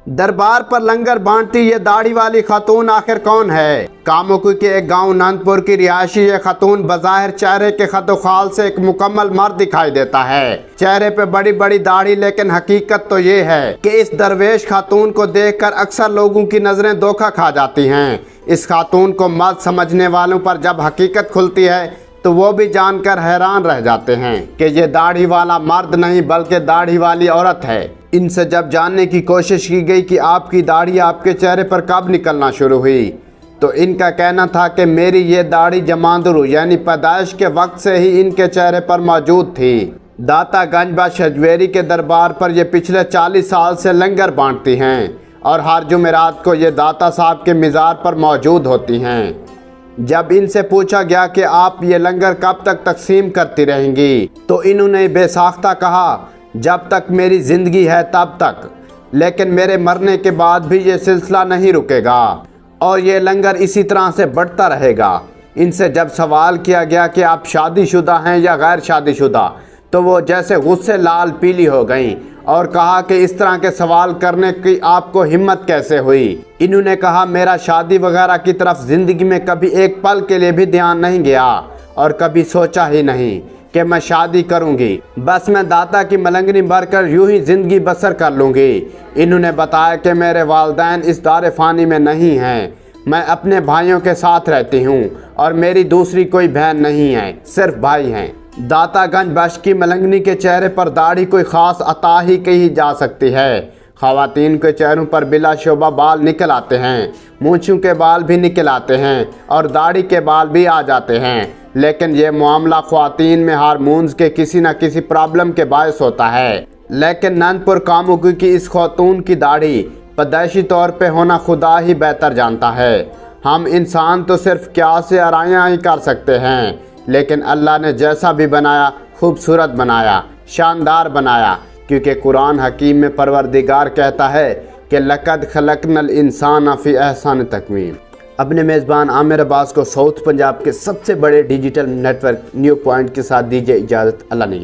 दरबार पर लंगर बांटती ये दाढ़ी वाली खातून आखिर कौन है? कामुकी के एक गांव नानपुर की रिहायशी ये खातून बज़ाहिर चेहरे के खतोखाल से एक मुकम्मल मर्द दिखाई देता है। चेहरे पे बड़ी बड़ी दाढ़ी, लेकिन हकीकत तो ये है कि इस दरवेश खातून को देखकर अक्सर लोगों की नज़रें धोखा खा जाती हैं। इस खातून को मर्द समझने वालों पर जब हकीकत खुलती है तो वो भी जानकर हैरान रह जाते हैं कि ये दाढ़ी वाला मर्द नहीं बल्कि दाढ़ी वाली औरत है। इनसे जब जानने की कोशिश की गई कि आपकी दाढ़ी आपके चेहरे पर कब निकलना शुरू हुई, तो इनका कहना था कि मेरी ये दाढ़ी जमांदरू यानी पैदाइश के वक्त से ही इनके चेहरे पर मौजूद थी। दाता गंज हजवेरी के दरबार पर ये पिछले 40 साल से लंगर बांटती हैं और हर जुमेरात को ये दाता साहब के मिज़ार पर मौजूद होती हैं। जब इनसे पूछा गया कि आप ये लंगर कब तक तकसीम करती रहेंगी, तो इन्होंने बेसाख्ता कहा, जब तक मेरी ज़िंदगी है तब तक, लेकिन मेरे मरने के बाद भी ये सिलसिला नहीं रुकेगा और ये लंगर इसी तरह से बढ़ता रहेगा। इनसे जब सवाल किया गया कि आप शादीशुदा हैं या गैर शादीशुदा, तो वो जैसे गुस्से लाल पीली हो गईं और कहा कि इस तरह के सवाल करने की आपको हिम्मत कैसे हुई? इन्होंने कहा, मेरा शादी वगैरह की तरफ ज़िंदगी में कभी एक पल के लिए भी ध्यान नहीं गया और कभी सोचा ही नहीं कि मैं शादी करूंगी। बस मैं दाता की मलंगनी भरकर यूं ही ज़िंदगी बसर कर लूँगी। इन्होंने बताया कि मेरे वालिदैन इस दार फ़ानी में नहीं हैं, मैं अपने भाइयों के साथ रहती हूँ और मेरी दूसरी कोई बहन नहीं है, सिर्फ भाई हैं। दाता गंज बख्श की मलंगनी के चेहरे पर दाढ़ी कोई ख़ास अता ही कही जा सकती है। ख़वातीन के चेहरों पर बिला शोबा बाल निकल आते हैं, मूंछों के बाल भी निकल आते हैं और दाढ़ी के बाल भी आ जाते हैं, लेकिन ये मामला ख़वातीन में हार्मोन्स के किसी न किसी प्रॉब्लम के बायस होता है। लेकिन नानपुर कामुकी की इस खातून की दाढ़ी पैदाइशी तौर पे होना खुदा ही बेहतर जानता है। हम इंसान तो सिर्फ क्या से आराइयाँ ही कर सकते हैं, लेकिन अल्लाह ने जैसा भी बनाया खूबसूरत बनाया, शानदार बनाया, क्योंकि कुरान हकीम में परवरदिगार कहता है कि लक़द खलक़नल इंसान फ़ी अहसन तक़वीम। अपने मेज़बान आमिर अब्बास को साउथ पंजाब के सबसे बड़े डिजिटल नेटवर्क न्यू पॉइंट के साथ दीजिए इजाज़त। अल्लाह ने